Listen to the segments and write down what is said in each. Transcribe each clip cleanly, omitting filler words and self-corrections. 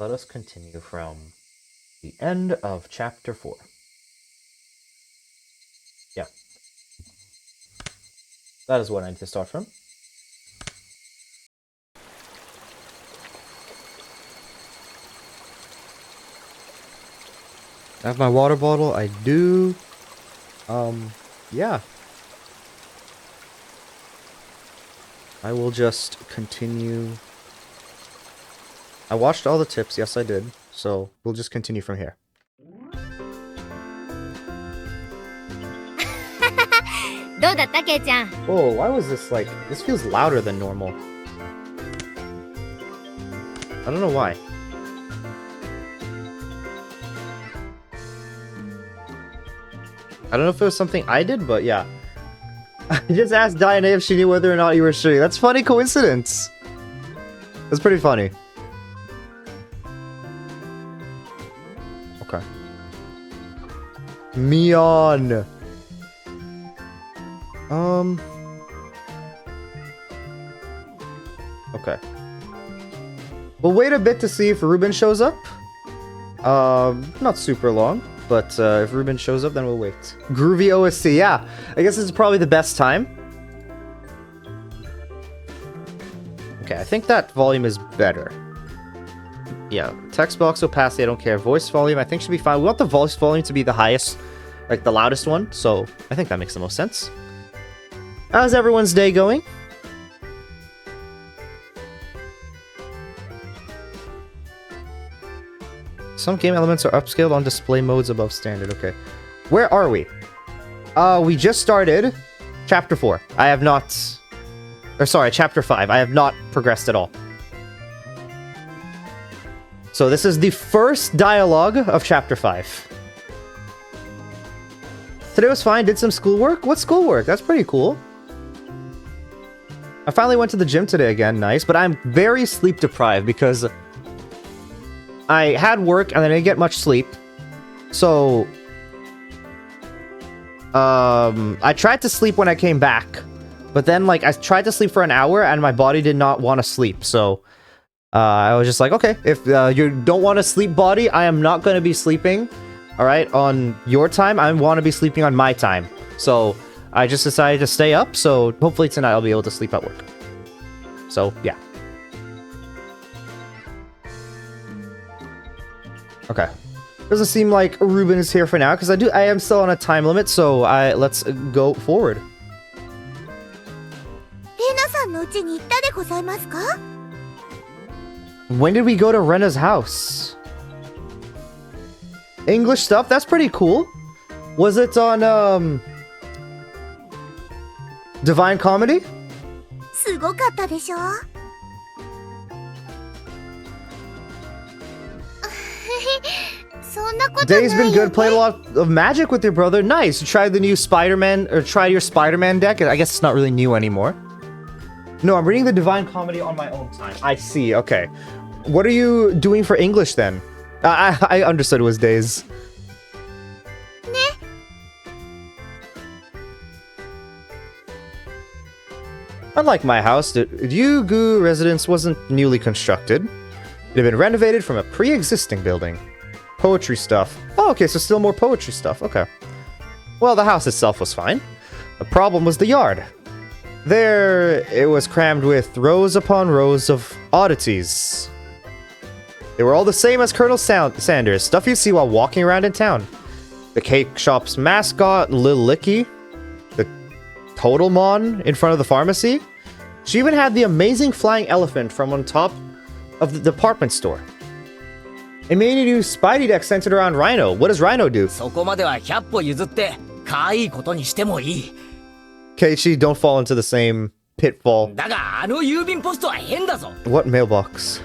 let us continue from the end of chapter 4. Yeah. That is what I need to start from. I have my water bottle. I do. Yeah. I will just continue. I watched all the tips. Yes, I did. So we'll just continue from here. Oh, why was this like... This feels louder than normal. I don't know why. I don't know if it was something I did, but yeah. I just asked Diana if she knew whether or not you were streaming. That's a funny coincidence. That's pretty funny. Okay. Mion. Okay. We'll wait a bit to see if Ruben shows up. Not super long, but if Ruben shows up, then we'll wait. Groovy OSC, yeah. I guess this is probably the best time. Okay, I think that volume is better. Yeah, text box, opacity, I don't care. Voice volume, I think should be fine. We want the voice volume to be the highest, like the loudest one, so I think that makes the most sense. How's everyone's day going? Some game elements are upscaled on display modes above standard. Okay. Where are we? We just started chapter 4. I have not... Or sorry, chapter 5. I have not progressed at all. So this is the first dialogue of chapter 5. Today was fine. Did some schoolwork? What schoolwork? That's pretty cool. I finally went to the gym today again. Nice. But I'm very sleep deprived because... I had work and I didn't get much sleep. So... I tried to sleep when I came back. But then, like, I tried to sleep for an hour and my body did not want to sleep. So... I was just like, okay, if you don't want to sleep, body, I am not going to be sleeping, alright, on your time. I want to be sleeping on my time. So, I just decided to stay up, so hopefully tonight I'll be able to sleep at work. So, yeah. Okay. Doesn't seem like Ruben is here for now, because I am still on a time limit, so let's go forward. When did we go to Rena's house? English stuff? That's pretty cool. Was it on, Divine Comedy? Day's been good. Played a lot of Magic with your brother. Nice. You tried the new Spider-Man, or tried your Spider-Man deck? I guess it's not really new anymore. No, I'm reading the Divine Comedy on my own time. I see. Okay. What are you doing for English then? I understood it was Days. Unlike my house, the Ryugu residence wasn't newly constructed. It had been renovated from a pre-existing building. Poetry stuff. Oh, okay, so still more poetry stuff. Okay. Well, the house itself was fine. The problem was the yard. There, it was crammed with rows upon rows of oddities. They were all the same as Colonel Sanders, stuff you'd see while walking around in town. The cake shop's mascot, Lil Licky. The Totalmon in front of the pharmacy. She even had the amazing flying elephant from on top of the department store. A many new Spidey deck centered around Rhino. What does Rhino do? Keiichi, don't fall into the same pitfall. What mailbox?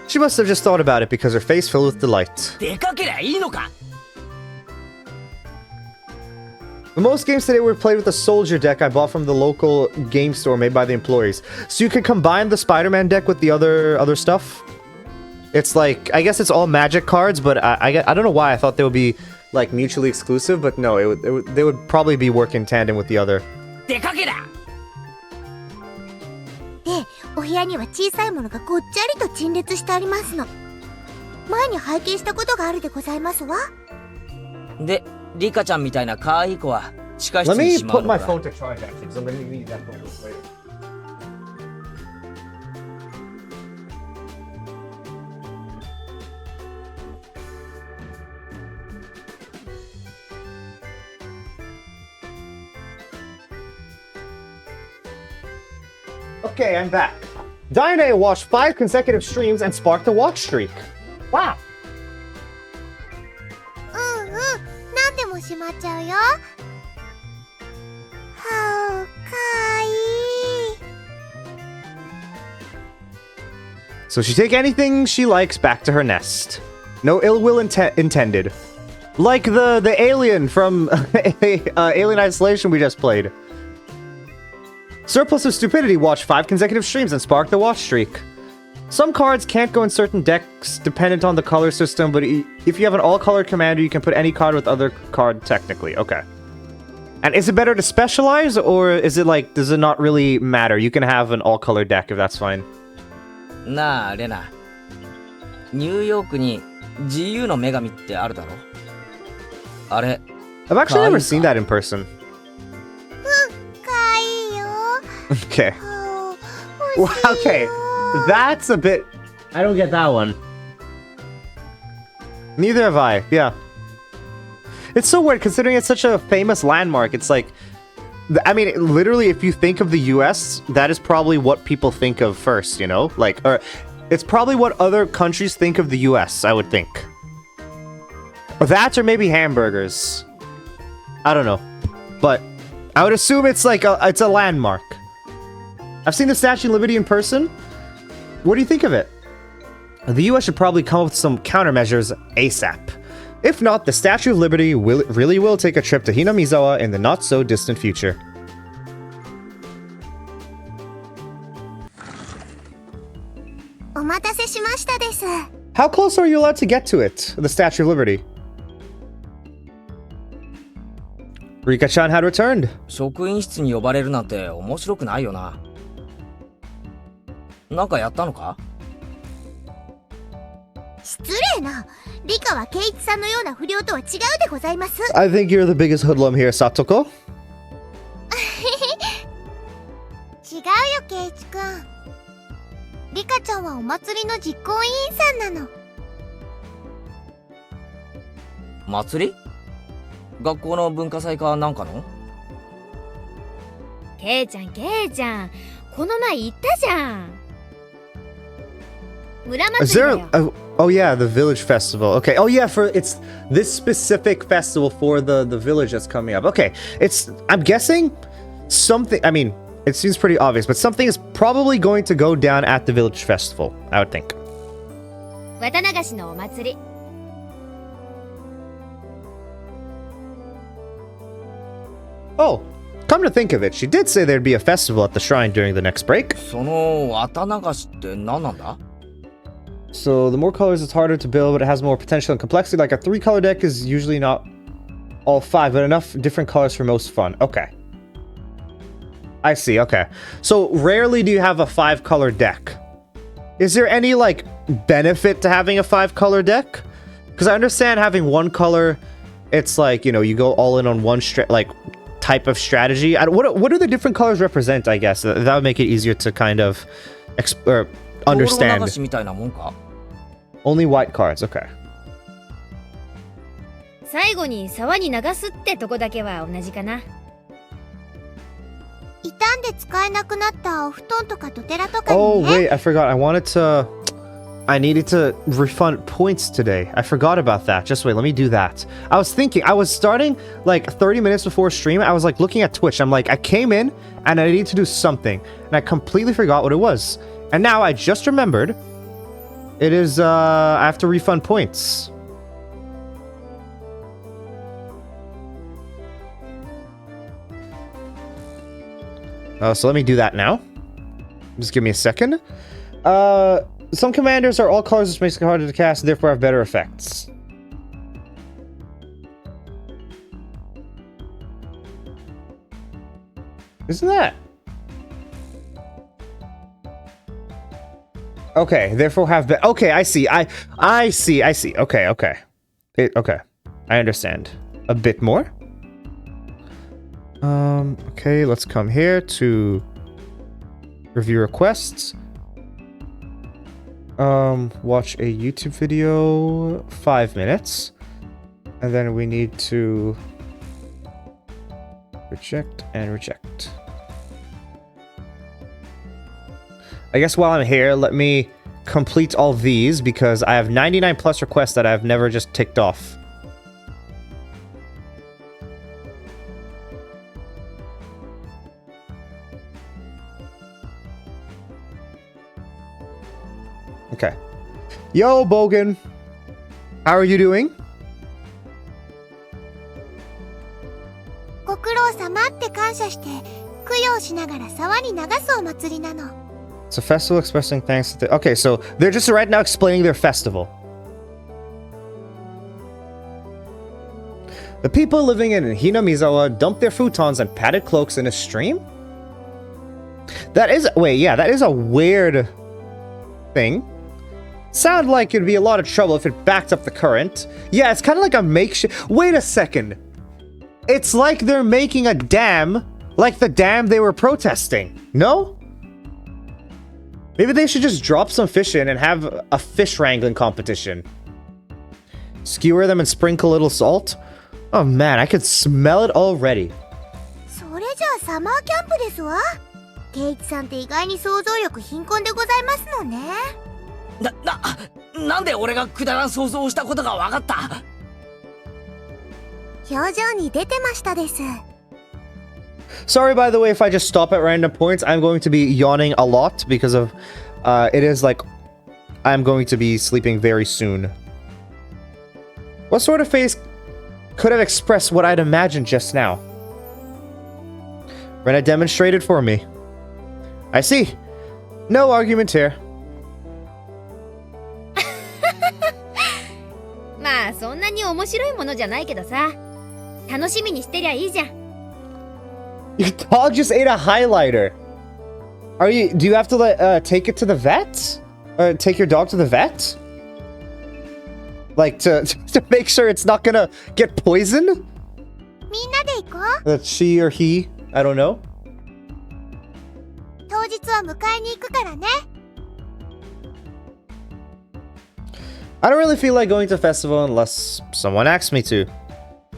She must have just thought about it because her face filled with delight. Most games today were played with a soldier deck I bought from the local game store made by the employees. So you can combine the Spider-Man deck with the other stuff. It's like, I guess it's all magic cards, but I don't know why I thought they would be like mutually exclusive, but no, they would probably be work in tandem with the other. 出かけだ。で、お部屋には小さいものがごっちゃりと陳列してありますの。前に拝見したことがあるでございますわ。で、リカちゃんみたいな可愛い子は地下室 Let に me しまう put の my か。 phone to charge actually, so I'm gonna need that phone later. Okay, I'm back. Diane watched 5 consecutive streams and sparked a watch streak. Wow. うんうん、何でもしまっちゃうよ。はう、かわいい。So she take anything she likes back to her nest. No ill will intended. Like the alien from Alien Isolation we just played. Surplus of Stupidity watched 5 consecutive streams and sparked the watch streak. Some cards can't go in certain decks dependent on the color system, but if you have an all-colored commander, you can put any card with other card technically. Okay. And is it better to specialize, or is it like, does it not really matter? You can have an all-colored deck if that's fine. なあ、レナ。ニューヨークに自由の女神ってあるだろ。あれ。I've actually never seen that in person. かわいいよ。Okay. はう、 Well, 欲しいよ。 okay. That's a bit... I don't get that one. Neither have I, yeah. It's so weird considering it's such a famous landmark. It's like... I mean, literally, if you think of the US, that is probably what people think of first, you know? Like, or... It's probably what other countries think of the US, I would think. Or that, or maybe hamburgers. I don't know. But I would assume it's like it's a landmark. I've seen the Statue of Liberty in person. What do you think of it? The US should probably come up with some countermeasures ASAP. If not, the Statue of Liberty really will take a trip to Hinamizawa in the not-so-distant future. How close are you allowed to get to it, the Statue of Liberty? Rika-chan had returned. 職員室に呼ばれるなんて面白くないよな。なんかやったのか？失礼な。リカはケイイチさんのような不良とは違うでございます。I think you're the biggest hoodlum here, Satoko. 違うよ、ケイイチくん。リカちゃんはお祭りの実行委員さんなの。祭り？学校の文化祭かなんかの？ケイちゃん、この前言ったじゃん。村 Is 祭り there だよ。 oh yeah, the village festival. Okay. Oh yeah, for it's this specific festival for the village that's coming up. Okay. It's I'm guessing something, I mean, it seems pretty obvious, but something is probably going to go down at the village festival, I would think. 綿流しのお祭り。Oh, come to think of it, she did say there'd be a festival at the shrine during the next break. その綿流しって何なんだ？ So the more colors, it's harder to build, but it has more potential and complexity. Like a 3-color deck is usually not all 5, but enough different colors for most fun. Okay. I see, okay. So rarely do you have a 5-color deck. Is there any, like, benefit to having a 5-color deck? Because I understand having 1 color, it's like, you know, you go all in on one type of strategy. What do the different colors represent, I guess? That would make it easier to kind of understand. 道路流しみたいなもんか？ Only white cards, okay. 最後に沢に流すってとこだけは同じかな。傷んで使えなくなったお布団とかドテラとか Oh, にね。 wait, I forgot. I needed to refund points today. I forgot about that. Just wait, let me do that. I was starting like 30 minutes before stream. I was like looking at Twitch. I'm like, I came in and I need to do something. And I completely forgot what it was. And now I just remembered. It is, I have to refund points. So let me do that now. Just give me a second. Some commanders are all colors, which makes it harder to cast, therefore have better effects. Isn't that? Okay, therefore have been. Okay, I see. I see. Okay. Okay. I understand. A bit more. Okay, let's come here to review requests. Watch a YouTube video, 5 minutes. And then we need to reject and reject. I guess while I'm here, let me complete all these because I have 99 plus requests that I've never just ticked off. Okay. Yo, Bogan. How are you doing? ご苦労様って感謝して供養しながら沢に流すお祭りなの。 It's a festival expressing thanks to the... Okay, so they're just right now explaining their festival. The people living in Hinamizawa dumped their futons and padded cloaks in a stream? That is... Wait, yeah, that is a weird thing. Sound like it'd be a lot of trouble if it backed up the current. Yeah, it's kind of like a makeshift... Wait a second. It's like they're making a dam, like the dam they were protesting. No? Maybe they should just drop some fish in and have a fish wrangling competition. Skewer them and sprinkle a little salt? Oh man, I could smell it already. それじゃあサマーキャンプですわ。ケイチさんって意外に想像力貧困でございますのね。なんで俺がくだらん想像をしたことがわかった？表情に出てましたです。 Sorry, by the way, if I just stop at random points, I'm going to be yawning a lot because of, it is like, I'm going to be sleeping very soon. What sort of face could have expressed what I'd imagined just now? Rena demonstrated for me. I see. No argument here. まあそんなに面白いものじゃないけどさ。楽しみにしてりゃいいじゃん。 Your dog just ate a highlighter. Do you have to take it to the vet? Take your dog to the vet? Like to make sure it's not gonna get poisoned? みんなで行こう。 That she or he, I don't know. 当日は迎えに行くからね。 I don't really feel like going to a festival unless someone asks me to.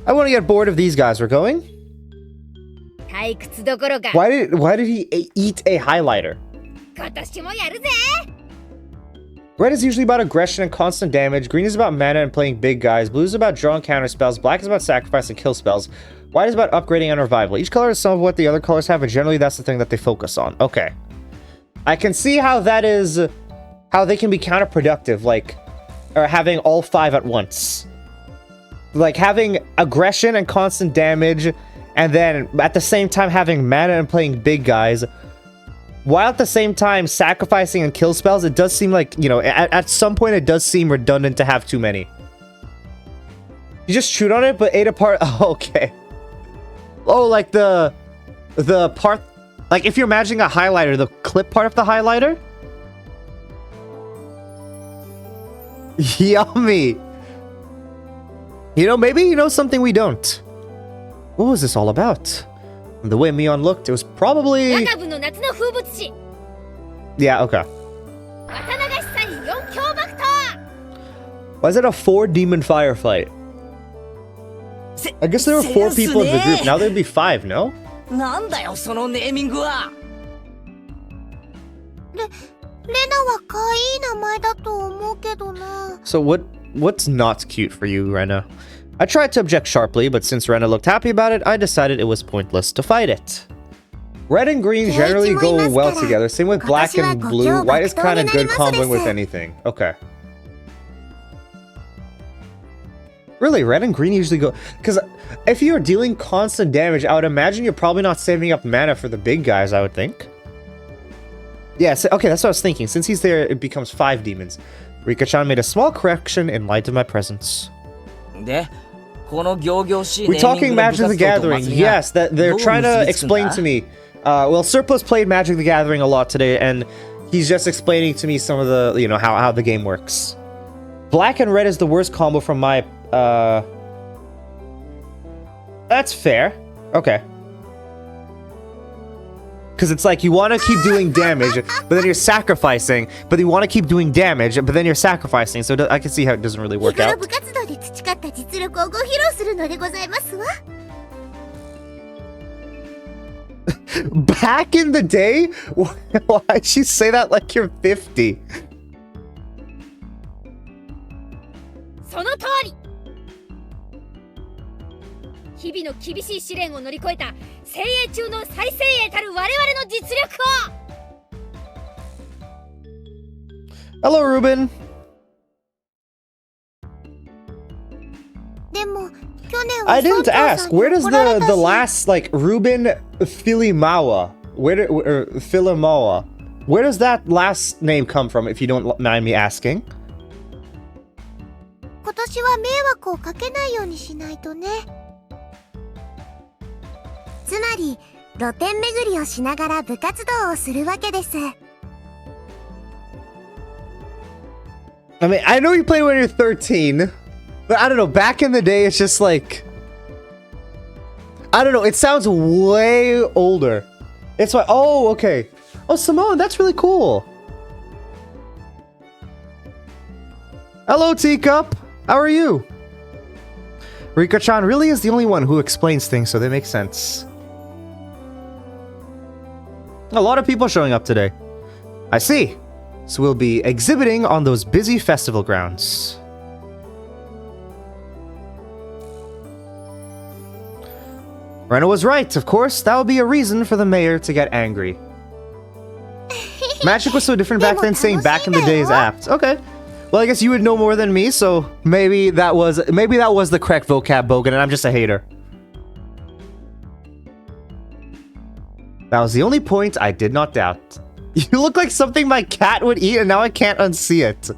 I want to get bored of these guys. We're going? 退屈どころか。 Why did he eat a highlighter? 今年もやるぜ。 Red is usually about aggression and constant damage. Green is about mana and playing big guys. Blue is about drawing counter spells. Black is about sacrifice and kill spells. White is about upgrading and revival. Each color is some of what the other colors have, but generally that's the thing that they focus on. Okay. I can see how that is... how they can be counterproductive, like... or having all 5 at once. Like having aggression and constant damage, and then at the same time having mana and playing big guys, while at the same time sacrificing and kill spells. It does seem like, you know, at some point it does seem redundant to have too many. You just chewed on it, but ate a part. Oh, okay. Oh, like the part, like if you're imagining a highlighter, the clip part of the highlighter. Yummy. You know, maybe you know something we don't. What was this all about? The way Mion looked, it was probably... 若部の夏の風物詩。 Yeah, okay. 綿流し祭4強爆闘。 Why is it a 4-demon firefight? I guess there were 4 people in the group. Now there'd be 5, no? なんだよそのネーミングは。レナは可愛い名前だと思うけどな。 So what's not cute for you, Rena? I tried to object sharply, but since Rena looked happy about it, I decided it was pointless to fight it. Red and green generally go well together. Same with black and blue. White is kind of good comboing with anything. Okay. Really, red and green usually go... Because if you're dealing constant damage, I would imagine you're probably not saving up mana for the big guys, I would think. Yeah, so, okay, that's what I was thinking. Since he's there, it becomes 5 demons. Rika-chan made a small correction in light of my presence. で、この仰々しい We're ネーミン talking グの部 Magic 活 the 動と Gathering. 祭りが Yes, that they're どう trying to 結びつくんだ？ explain to me Well, Surplus played Magic the Gathering a lot today, and he's just explaining to me some of the, you know, how the game works. Black and red is the worst combo from my, That's fair. Okay. Because it's like, you want to keep doing damage, but then you're sacrificing, but you want to keep doing damage, but then you're sacrificing, so I can see how it doesn't really work out. 部活動で培った実力をご披露するのでございますわ。Back in the day? Why'd she say that like you're 50? その通り。日々の厳しい試練を乗り越えた精鋭中の最精鋭たる我々の実力を。 Hello, Ruben. でも去年は I didn't 村長さ ask. んに Where does 怒られた the し last, like, Ruben Filimawa? Where Filimawa? Where does that last name come from, if you don't mind me asking? 今年は迷惑をかけないようにしないとね。つまり露店巡りをしながら部活動をするわけです。 I mean, I know you played when you're 13, but I don't know, back in the day, it's just like... I don't know, it sounds way older. It's like, oh, okay. Oh, Simone, that's really cool. Hello, Teacup. How are you? Rika-chan really is the only one who explains things, so they make sense. A lot of people showing up today. I see. So we'll be exhibiting on those busy festival grounds. Rena was right, of course. That would be a reason for the mayor to get angry. Magic was so different back then, saying back in the day is apt. Okay. Well, I guess you would know more than me, so maybe that was the correct vocab, Bogan, and I'm just a hater. That was the only point I did not doubt. You look like something my cat would eat, and now I can't unsee it.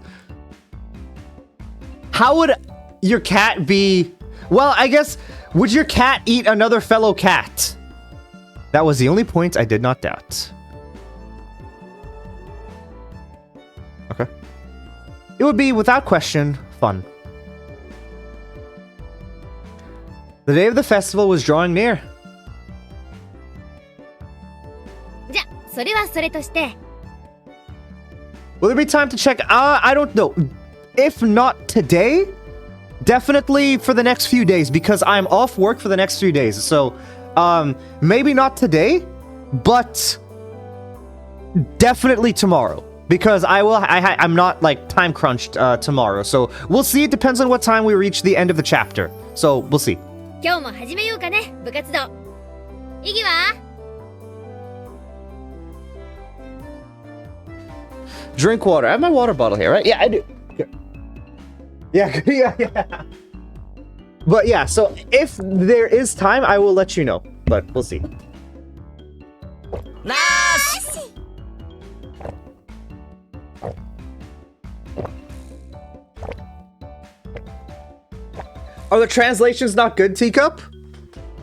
How would your cat be... Well, I guess, would your cat eat another fellow cat? That was the only point I did not doubt. Okay. It would be, without question, fun. The day of the festival was drawing near. じゃ、それはそれとして。 Will there be time to check? I don't know. If not today, definitely for the next few days, because I'm off work for the next few days. So, maybe not today, but definitely tomorrow. Because I'm not, like, time crunched tomorrow. So, we'll see. It depends on what time we reach the end of the chapter. So, we'll see. 今日も始めようかね、部活動。意義は？ Drink water. I have my water bottle here, right? Yeah, I do. Yeah, yeah. But yeah, so if there is time, I will let you know. But we'll see. なーし。 Are the translations not good, Teacup?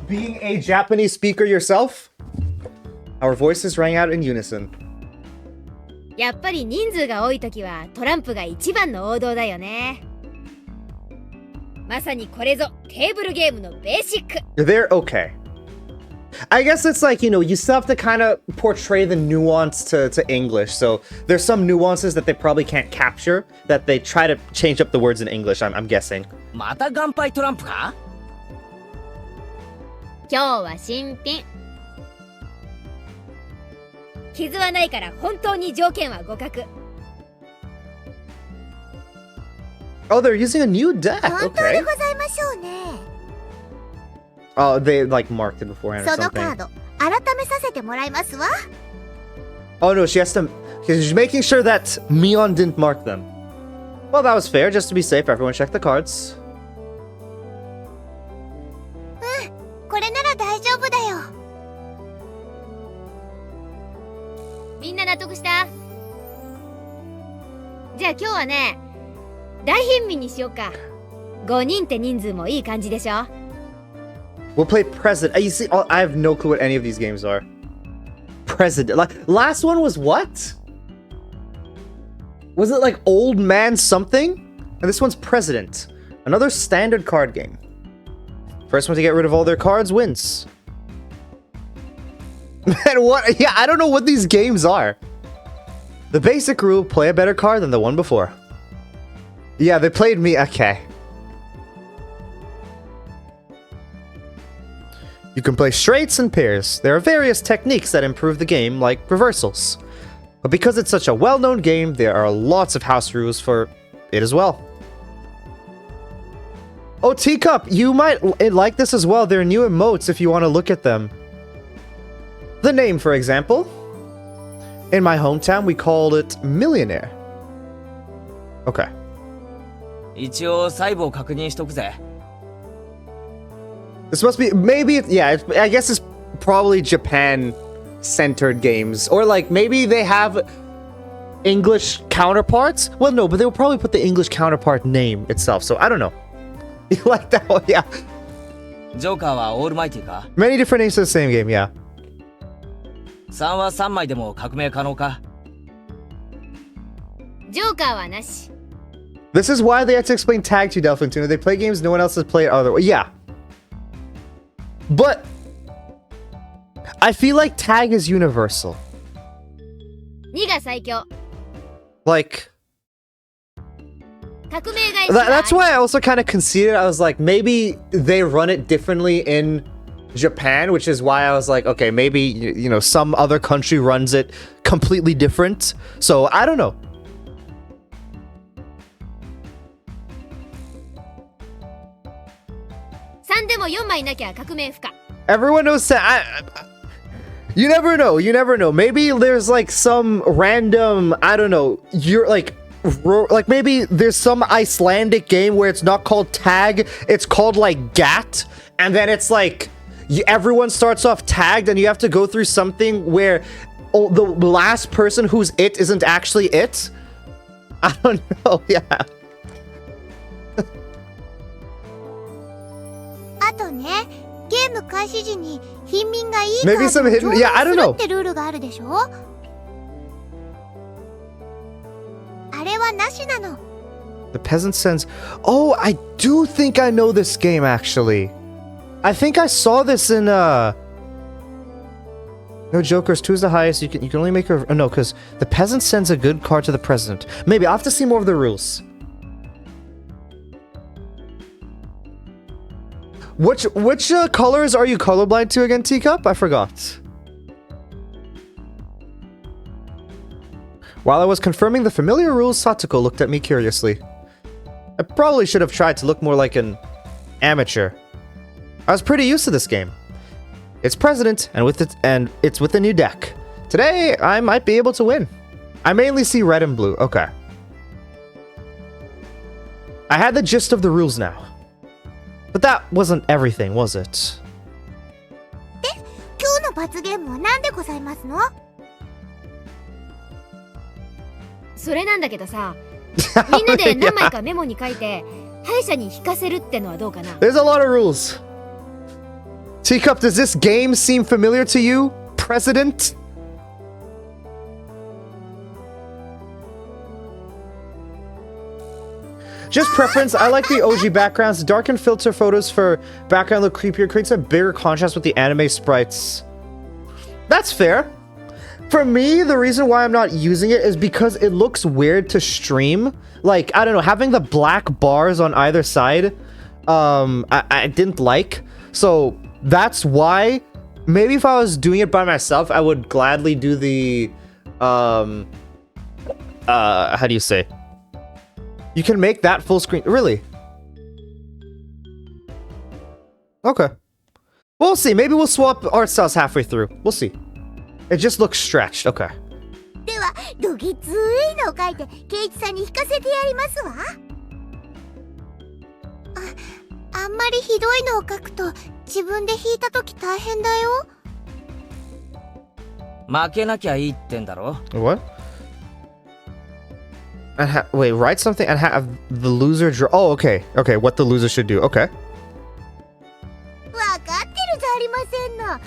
Being a Japanese speaker yourself? Our voices rang out in unison. やっぱり人数が多いときはトランプが一番の王道だよね。まさにこれぞテーブルゲームのベーシック。 They're okay. I guess it's like, you know, you still have to kind of portray the nuance to English. So there's some nuances that they probably can't capture that they try to change up the words in English, I'm guessing. また乾杯トランプか？今日は新品。傷はないから本当に条件は互角。 Oh, they're using a new deck. 本当で Okay. ございましょうね。 Oh, they like marked it beforehand or そのカー something. ド改めさせてもらいますわ。 Oh no, she has to. She's making sure that Mion didn't mark them. Well, that was fair. Just to be safe, everyone check the cards. これなら大丈夫だよ。みんな納得した？じゃあ今日はね、大貧民にしようか。5人って人数もいい感じでしょ？ We'll play President. You see, I have no clue what any of these games are. president. Like, last one was what? Was it like old man something? And this one's president. Another standard card game. First one to get rid of all their cards wins. Man, what? Yeah, I don't know what these games are. The basic rule, play a better card than the one before. Yeah, they played me. Okay. You can play straights and pairs. There are various techniques that improve the game, like reversals. But because it's such a well-known game, there are lots of house rules for it as well. Oh, Teacup, you might like this as well. There are new emotes if you want to look at them. The name, for example. In my hometown, we called it Millionaire. Okay. 一応細部を確認しとくぜ。 This must be, maybe, yeah, I guess it's probably Japan-centered games. Or like, maybe they have English counterparts? Well, no, but they'll probably put the English counterpart name itself, so I don't know. You like that one? Yeah. ジョーカーはオールマイティか Many different names for the same game, yeah. 3は3枚でも革命可能か ジョーカーはなし。 This is why they had to explain tag to Delphine Tuna. They play games no one else has played other. Yeah. But I feel like tag is universal. 2が最強。 Like, 革命返しは that's why I also kind of conceded. I was like, maybe they run it differently in Japan, which is why I was like, okay, maybe, you know, some other country runs it completely different. So I don't know. 3でも4枚なきゃ革命不可。 Everyone knows that. You never know. You never know. Maybe there's like some random, I don't know, you're like maybe there's some Icelandic game where it's not called tag, it's called like GAT, and then it's like everyone starts off tagged and you have to go through something where the last person who's it isn't actually it. I don't know. Yeah. あとね、ゲーム開始時に貧民がいい Maybe カー some ドを hidden. 上 Yeah, I 手 don't する know. ってルールがあるでしょ。あれはなしなの。 The peasant sends. Oh, I do think I know this game actually. I think I saw this in No jokers. 2 is the highest. You can only make a no, because the peasant sends a good card to the president. Maybe I'll have to see more of the rules. Which colors are you colorblind to again, Teacup? I forgot. While I was confirming the familiar rules, Satoko looked at me curiously. I probably should have tried to look more like an amateur. I was pretty used to this game. It's president, and it's with a new deck. Today, I might be able to win. I mainly see red and blue. Okay. I had the gist of the rules now. But that wasn't everything, was it? 今日の罰ゲームは何でございますの？それなんだけどさ、みんなで何枚かメモに書いて敗者に引かせるってのはどうかな。 There's a lot of rules. Teacup, does this game seem familiar to you, President? Just preference, I like the OG backgrounds. Darken filter photos for background look creepier, creates a bigger contrast with the anime sprites. That's fair. For me, the reason why I'm not using it is because it looks weird to stream. Like, I don't know, having the black bars on either side, I didn't like. So that's why, maybe if I was doing it by myself, I would gladly do the, how do you say? You can make that full screen. Really? Okay. We'll see. Maybe we'll swap art styles halfway through. We'll see. It just looks stretched. Okay. では、どぎついのを書いて、ケイチさんに引かせてやりますわ。あんまりひどいのを書くと、自分で引いたとき大変だよ。負けなきゃいいってんだろ What? And wait, write something and have the loser draw. Oh, okay. Okay, what the loser should do. Okay. わかってるじゃありませんんの。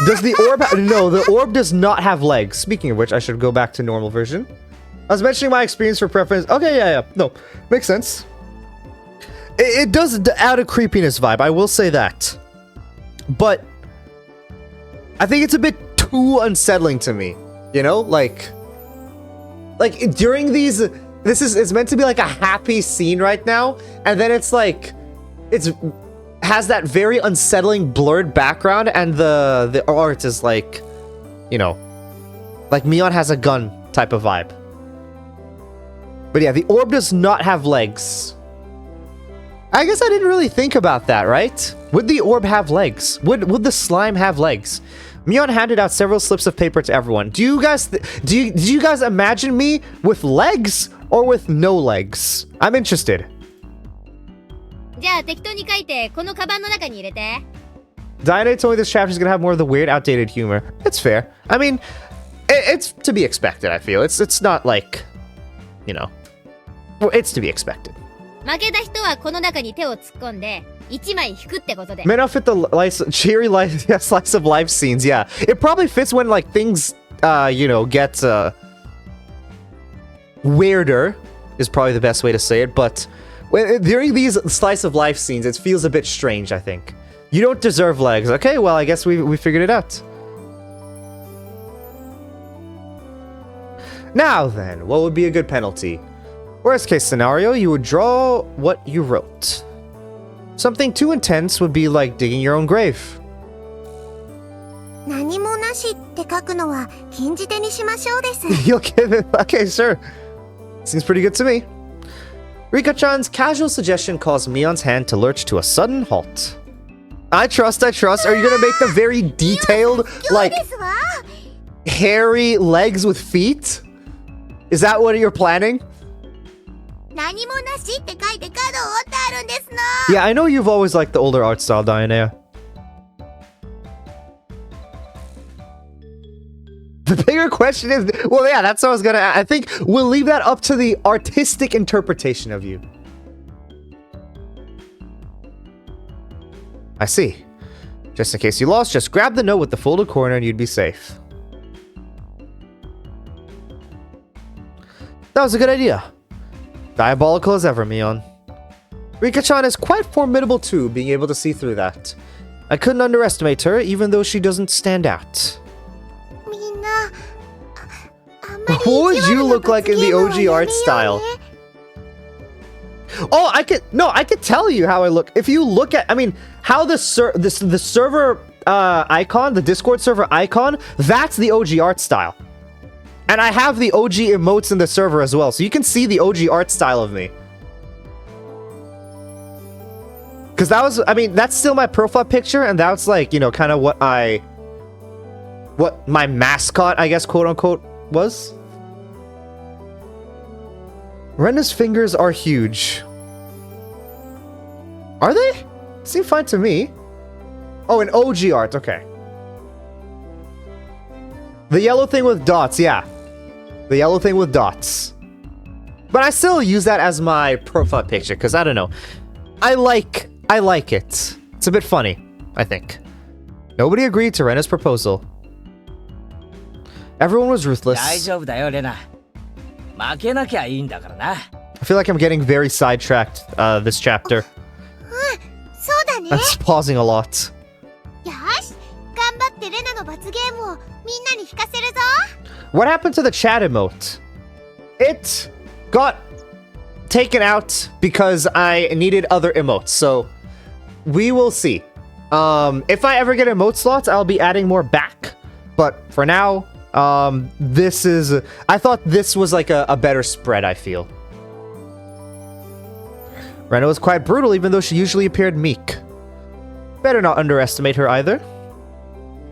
Does the orb no, the orb does not have legs. Speaking of which, I should go back to normal version. I was mentioning my experience for preference. Okay, yeah. No, makes sense. It does add a creepiness vibe, I will say that. But I think it's a bit too unsettling to me. You know, like during these, it's meant to be like a happy scene right now, and then it's like has that very unsettling blurred background, and the art is like, you know, like Mion has a gun type of vibe. But yeah, the orb does not have legs. I guess I didn't really think about that, right? Would the orb have legs? Would the slime have legs? Mion handed out several slips of paper to everyone. Do you guys do you guys imagine me with legs or with no legs? I'm interested. じゃあ適当に書いてこのカバンの中に入れて。 Diane told me this chapter is gonna have more of the weird, outdated humor. It's fair. I mean, it's to be expected. I feel it's not like, you know, well, it's to be expected. 負けた人はこの中に手を突っ込んで1枚引くってことで。 May not fit the cheery slice of life scenes. Yeah, it probably fits when like things, you know, get weirder. Is probably the best way to say it, but. During these slice of life scenes, it feels a bit strange, I think. You don't deserve legs. Okay, well, I guess we figured it out. Now then, what would be a good penalty? Worst case scenario, you would draw what you wrote. Something too intense would be like digging your own grave. 何もなしって書くのは禁じ手にしましょうです。 You'll give it. Okay, sure. Seems pretty good to me. Rika-chan's casual suggestion caused Mion's hand to lurch to a sudden halt. I trust. Are you gonna make the very detailed, like, ですわ。 hairy legs with feet? Is that what you're planning? 何もなしって書いて角を折ってあるんですの。 Yeah, I know you've always liked the older art style, Diana. The bigger question is, well, yeah, that's what I was gonna ask. I think we'll leave that up to the artistic interpretation of you. I see. Just in case you lost, just grab the note with the folded corner and you'd be safe. That was a good idea. Diabolical as ever, Mion. Rika-chan is quite formidable too, being able to see through that. I couldn't underestimate her, even though she doesn't stand out. みんな、あんまり What would 意地悪 you な look like in 罰 the ゲームは OG やめ art よう style? ね。 Oh, I could tell you how I look. If you look at, I mean, how the server icon, the Discord server icon, that's the OG art style. And I have the OG emotes in the server as well, so you can see the OG art style of me. Because that was, I mean, that's still my profile picture, and that's like, you know, kind of what my mascot, I guess, quote unquote, was. Rena's fingers are huge. Are they? Seem fine to me. Oh, an OG art, okay. The yellow thing with dots, yeah. The yellow thing with dots. But I still use that as my profile picture, because I don't know. I like it. It's a bit funny, I think. Nobody agreed to Rena's proposal. Everyone was ruthless. 大丈夫だよレナ。負けなきゃいいんだからな。 I feel like I'm getting very sidetracked this chapter. そうだね。 That's pausing a lot. よし、頑張ってレナの罰ゲームをみんなに引かせるぞ。 What happened to the chat emote? It got taken out because I needed other emotes, so we will see. If I ever get emote slots, I'll be adding more back. But for now, I thought this was like a better spread, I feel. Rena was quite brutal, even though she usually appeared meek. Better not underestimate her either.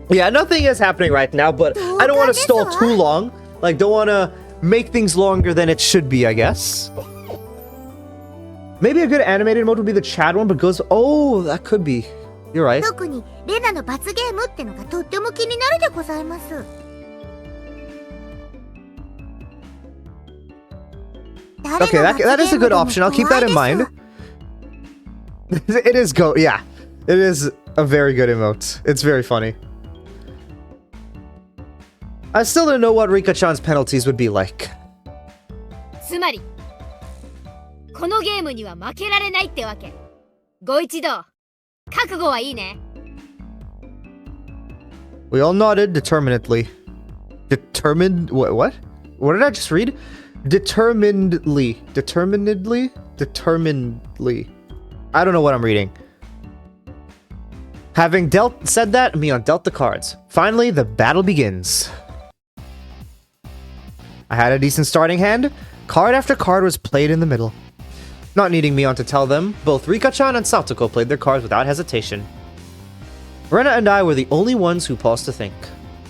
Yeah, nothing is happening right now, but I don't want to stall too long. Like, don't want to make things longer than it should be, I guess. Maybe a good animated mode would be the Chad one, but goes... Oh, that could be. You're right. 特にレナの罰ゲームってのがとっても気になるでございます。 Okay, that is a good option. I'll keep that in mind. It is yeah. It is a very good emote. It's very funny. I still don't know what Rika-chan's penalties would be like. つまりこのゲームには負けられないってわけ。ご一同覚悟はいいね。 We all nodded determinedly. Determined? What? What did I just read? Determinedly. Determinedly? Determinedly. I don't know what I'm reading. Having said that, Mion dealt the cards. Finally, the battle begins. I had a decent starting hand. Card after card was played in the middle. Not needing Mion to tell them, both Rika-chan and Satoko played their cards without hesitation. Rena and I were the only ones who paused to think.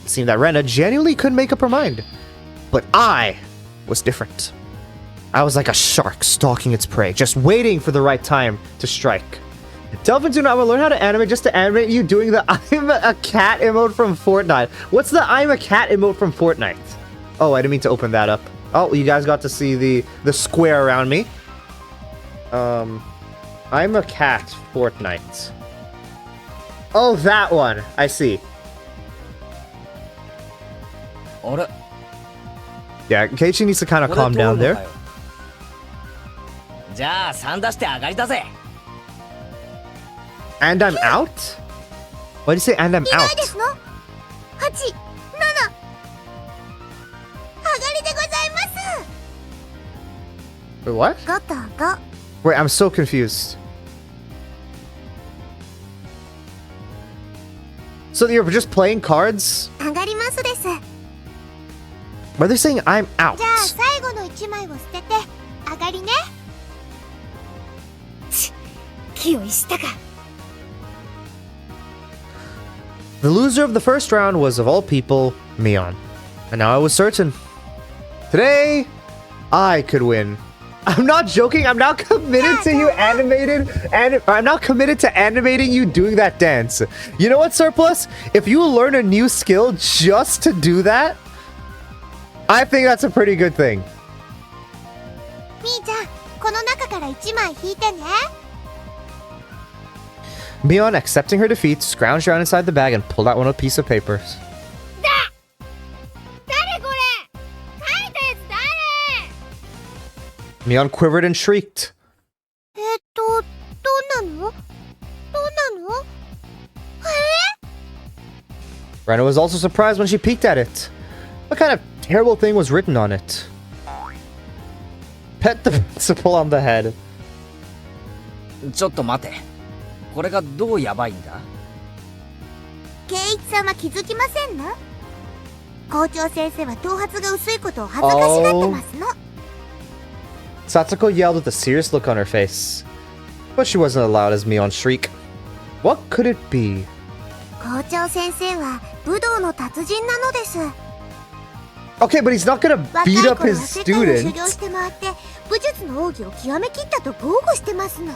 It seemed that Rena genuinely couldn't make up her mind. But I was different. I was like a shark stalking its prey, just waiting for the right time to strike. Delvin, do not learn how to animate just to animate you doing the I'm a cat emote from Fortnite. What's the I'm a cat emote from Fortnite? Oh, I didn't mean to open that up. Oh, you guys got to see the square around me. I'm a cat Fortnite. Oh, that one. I see. あれ Yeah, Keiichi needs to kind of calm down there. じゃあ3出して上がりだぜ。 And I'm out? Why do you say and I'm いない out? ですの ?8、7 上がりでございます。 Wait, what? 5と5。 Wait, I'm so confused. So you're just playing cards? 上がりますです。 Why are they saying I'm out? じゃあ最後の1枚を捨てて上がりね。気を逸したか。 The loser of the first round was, of all people, Mion. And now I was certain. Today, I could win. I'm not joking. I'm now committed to you animated, and I'm now committed to animating you doing that dance. You know what, Surplus? If you learn a new skill just to do that, I think that's a pretty good thing. みーちゃん、この中から1枚引いてね。 Mion, accepting her defeat, scrounged around inside the bag and pulled out one of a piece of papers. 誰これ。書いたやつ誰。 Mion quivered and shrieked. どんなの Rena was also surprised when she peeked at it. What kind of terrible thing was written on it? Pet the principal on the head. ちょっと待て。これがどうやばいんだ？圭一さんは気づきませんの？校長先生は頭髪が薄いことを恥ずかしがってますの。Satsuko yelled with a serious look on her face. But she wasn't allowed as Mion shriek. What could it be? 校長先生は武道の達人なのです。 Okay, but he's not gonna 若い beat 頃 up は his 世界を修 students. 行して回って武術の奥義を極めきったと豪語してますの。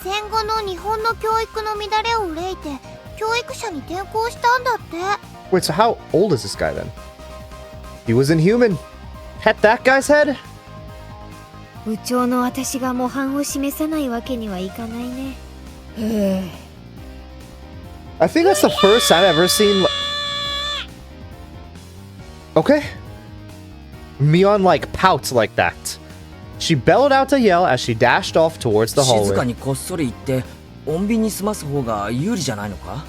戦後の日本の教育の乱れを憂いて教育者に転校したんだって。 Wait, so how old is this guy then? He was inhuman. Pet that guy's head? 部長の私が模範を示さないわけにはいかないね。 I think that's the first time I've ever seen... Okay. Mion, like, pouts like that. She bellowed out a yell as she dashed off towards the 静か hallway. にこっそり行って穏便に済ます方が有利じゃないのか？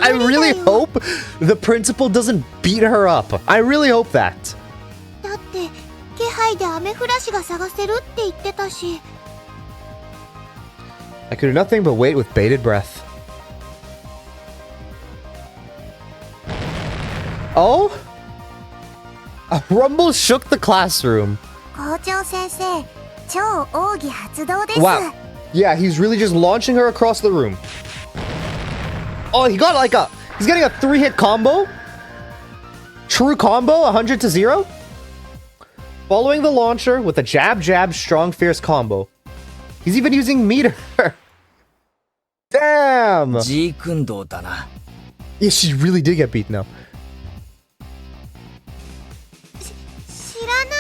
I really hope the principal doesn't beat her up. I really hope that. だって気配でアメフラシが探せるって言ってたし。 I could do nothing but wait with bated breath. Oh? A rumble shook the classroom. 校長先生、超奥義発動です。 Wow. Yeah, he's really just launching her across the room. Oh, he got like he's getting a 3-hit combo? True combo, 100 to 0? Following the launcher with a jab, strong, fierce combo. He's even using meter. Damn! ジークンドーだな。 Yeah, she really did get beat now. 知らな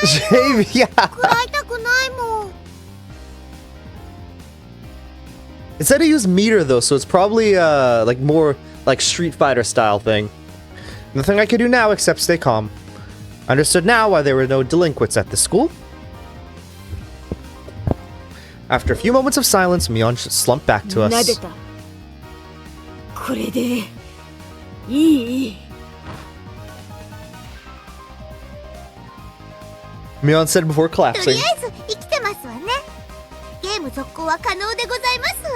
いよ。 Jamie, yeah. 食らいたくないもん。It said to use meter though, so it's probably like more like Street Fighter style thing. Nothing I could do now except stay calm. Understood now why there were no delinquents at the school. After a few moments of silence, Mion slumped back to us. 撫でた。これでいい。 Mion said before とりあ collapsing. えず生きてますわね。ゲーム続行は可能でございますわ。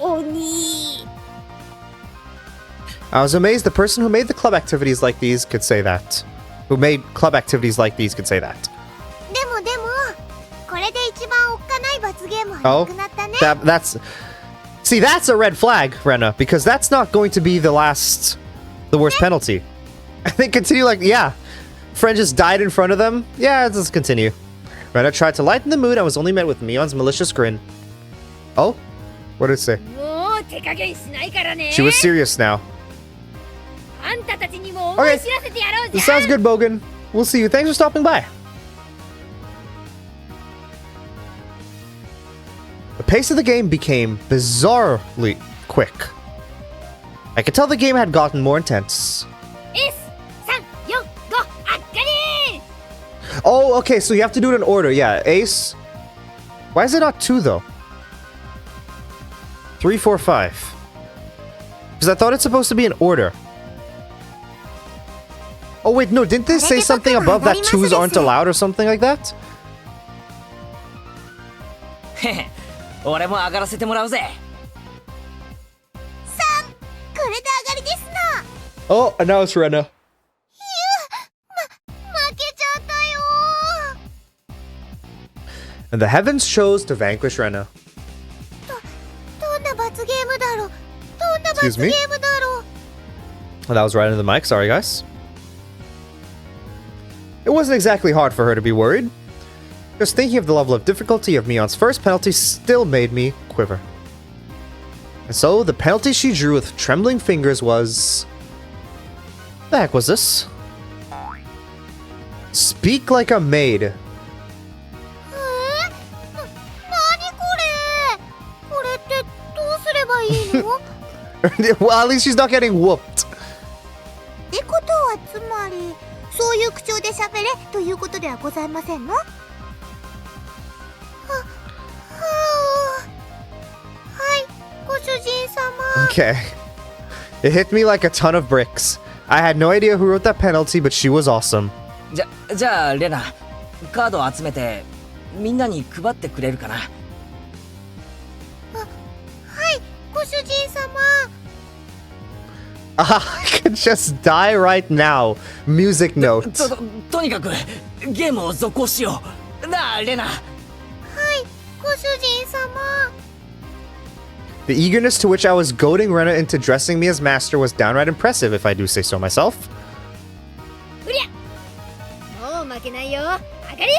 鬼。 I was amazed the person who made the club activities like these could say that. Who made club activities like these could say that. でもこれで一番おっかない罰ゲームはな Oh, くなったね。 that's... See, that's a red flag, Rena, because that's not going to be the worst penalty. I think continue like, yeah. Friend just died in front of them. Yeah, let's continue. Rena tried to lighten the mood and was only met with Mion's malicious grin. Oh? What did it say? もう手加減しないからね。 She was serious now. あんたたちにも思い知らせてやろうじ This ゃん。 sounds good, Bogan. We'll see you. Thanks for stopping by. The pace of the game became bizarrely quick. I could tell the game had gotten more intense. S345あっかり。 Oh, okay, so you have to do it in order. Yeah, Ace. Why is it not 2 though? 3, 4, 5. Because I thought it's supposed to be in order. Oh wait, no, didn't they say something above that 2s aren't allowed or something like that? へへ、俺も上がらせてもらうぜ。これで上がりですな。 Oh, and now it's Rena. 負けちゃったよ。 And the heavens chose to vanquish Rena. どんな罰ゲームだろう。どんな罰 Excuse ゲ me? ームだろう。 Well, that was right into the mic. Sorry, guys. It wasn't exactly hard for her to be worried. Just thinking of the level of difficulty of Mion's first penalty still made me quiver. And so, the penalty she drew with trembling fingers was... The heck was this? Speak like a maid. なにこれ。これってどうすればいいの？ Well, at least she's not getting whooped. ってことはつまりそういう口調で喋れということではございませんの？はいご主人様。 Okay. It hit me like a ton of bricks. I had no idea who wrote that penalty, but she was awesome. じゃあレナ、カードを集めてみんなに配ってくれるかな。はいご主人様。 I could just die right now. Music note. とにかくゲームを続行しよう。なあレナ。はいご主人様。 The eagerness to which I was goading Rena into dressing me as master was downright impressive, if I do say so myself. うりゃ。もう負けないよ。上がり。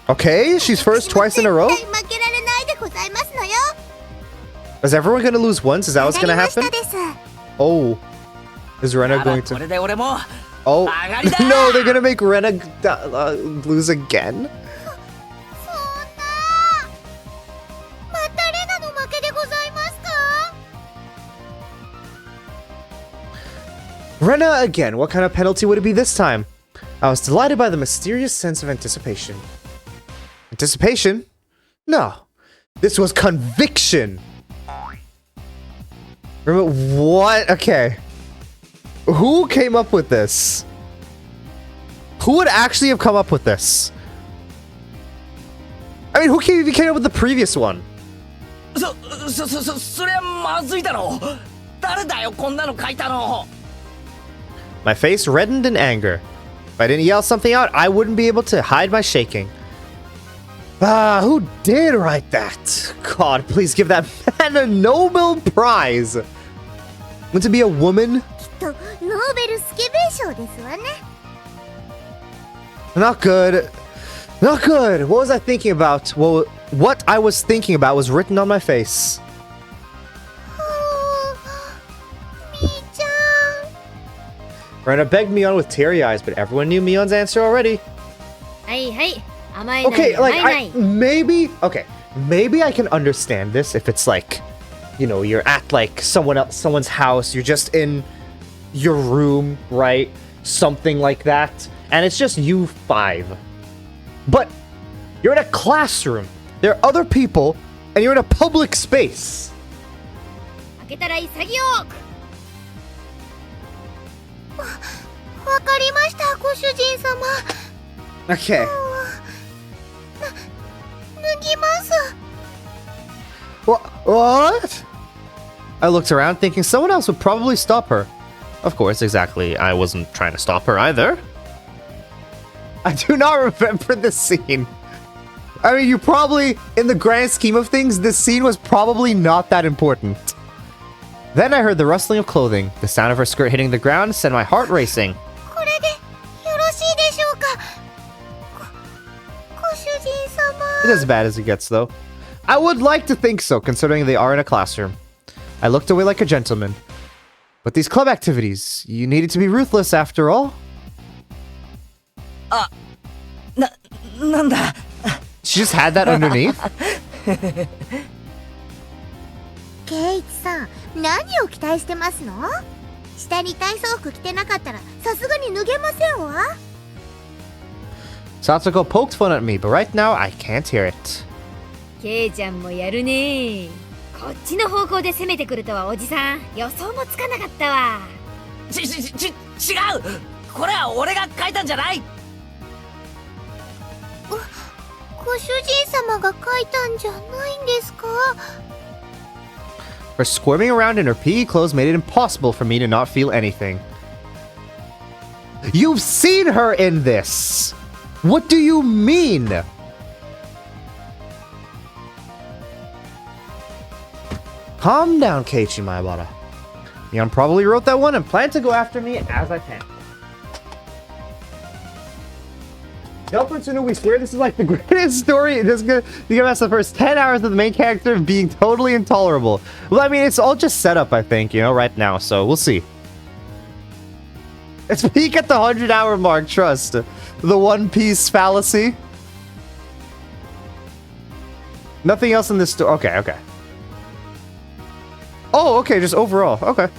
Okay, she's first twice in a row? 絶対負けられないでございますのよ。 Is everyone gonna lose once? Is that what's 上が gonna りました happen? です。 Oh. Is Rena なら going こ to... れで俺も Oh. 上がりだ。 No, they're gonna make Rena lose again? そんな。またレナの負けでございますか？ Rena again. What kind of penalty would it be this time? I was delighted by the mysterious sense of anticipation. Anticipation? No. This was conviction. Remember what? Okay. Who came up with this? Who would actually have come up with this? I mean, who came up with the previous one? そりゃまずいだろう。誰だよこんなの書いたの。 My face reddened in anger. If I didn't yell something out, I wouldn't be able to hide my shaking. Ah, who did write that? God, please give that man a Nobel Prize. Want to be a woman? きっとノーベルスケベ賞ですわね。 Not good. Not good. What was I thinking about? Well, what I was thinking about was written on my face. みーちゃん。 Rena begged Mion with teary eyes, but everyone knew Mion's answer already. はいはい。甘えない Okay, 甘 like, えない。 maybe... Okay, maybe I can understand this if it's like, you know, you're at like someone's house, you're just in your room, right? Something like that. And it's just you five. But you're in a classroom. There are other people, and you're in a public space. 開けたら潔く。わかりました、ご主人様。 Okay. 脱ぎます。 What? I looked around thinking someone else would probably stop her. Of course, exactly. I wasn't trying to stop her either. I do not remember this scene. I mean, you probably, in the grand scheme of things, this scene was probably not that important. Then I heard the rustling of clothing. The sound of her skirt hitting the ground sent my heart racing. これでよろしいでしょうか。ご主人様。 It's as bad as it gets, though. I would like to think so, considering they are in a classroom. I looked away like a gentleman. But these club activities, you needed to be ruthless after all. なんだ She just had that underneath? ケイチさん、何を期待してますの？下に体操服着てなかったらさすがに脱げませんわ。 Satsuko poked fun at me, but right now I can't hear it. ケイちゃんもやるね。こっちの方向で攻めてくるとはおじさん予想もつかなかったわ。違うこれは俺が書いたんじゃない。ご主人様が書いたんじゃないんですか？ Her squirming around in her PE clothes made it impossible for me to not feel anything. You've seen her in this! What do you mean? Calm down, Keiichi Maebara. Mion probably wrote that one and planned to go after me as I can. Delphin Tsuno, we swear this is like the greatest story. It is gonna give us the first 10 hours of the main character being totally intolerable. Well, I mean, it's all just set up, I think, you know, right now, so we'll see. It's peak at the 100-hour mark, trust. The One Piece fallacy. Nothing else in this story. Okay. Oh, okay, just overall. Okay.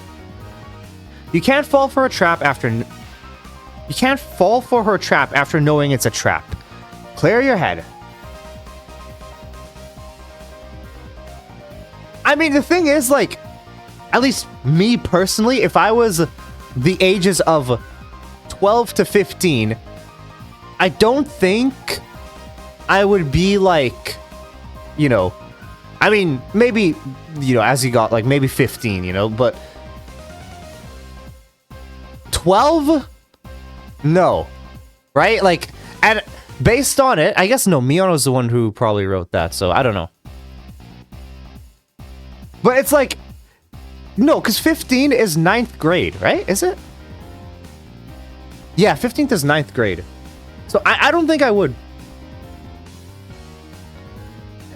You can't fall for a trap after... You can't fall for her trap after knowing it's a trap. Clear your head. I mean, the thing is, like... At least me personally, if I was the ages of 12 to 15... I don't think I would be like... You know... I mean, maybe, you know, as you got, like, maybe 15, you know, but... 12? No. Right? Like, and based on it, I guess, no, Miyono's the one who probably wrote that, so I don't know. But it's like... No, because 15 is 9th grade, right? Is it? Yeah, 15th is 9th grade. So I don't think I would.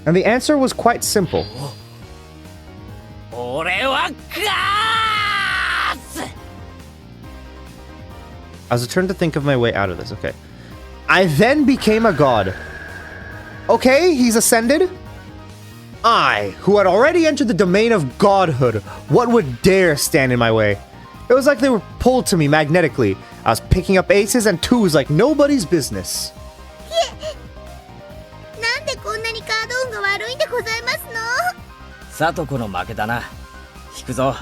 And the answer was quite simple. I was trying to think of my way out of this. Okay. I then became a god. Okay, he's ascended. I, who had already entered the domain of godhood, what would dare stand in my way? It was like they were pulled to me magnetically. I was picking up aces and twos like nobody's business. なんでこんなにカード運が悪いんでございますの？さとこの負けだな。引くぞ。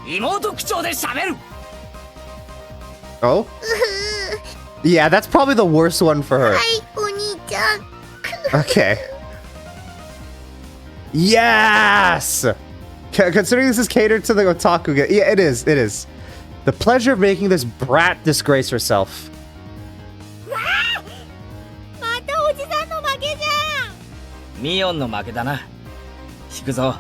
妹口調で喋る。Oh? Yeah, that's probably the worst one for her. はい、お兄ちゃん。 Okay. Yes! Considering this is catered to the otaku, yeah, it is. The pleasure of making this brat disgrace herself. またおじさんの負けじゃん。ミヨンの負けだな。引くぞ。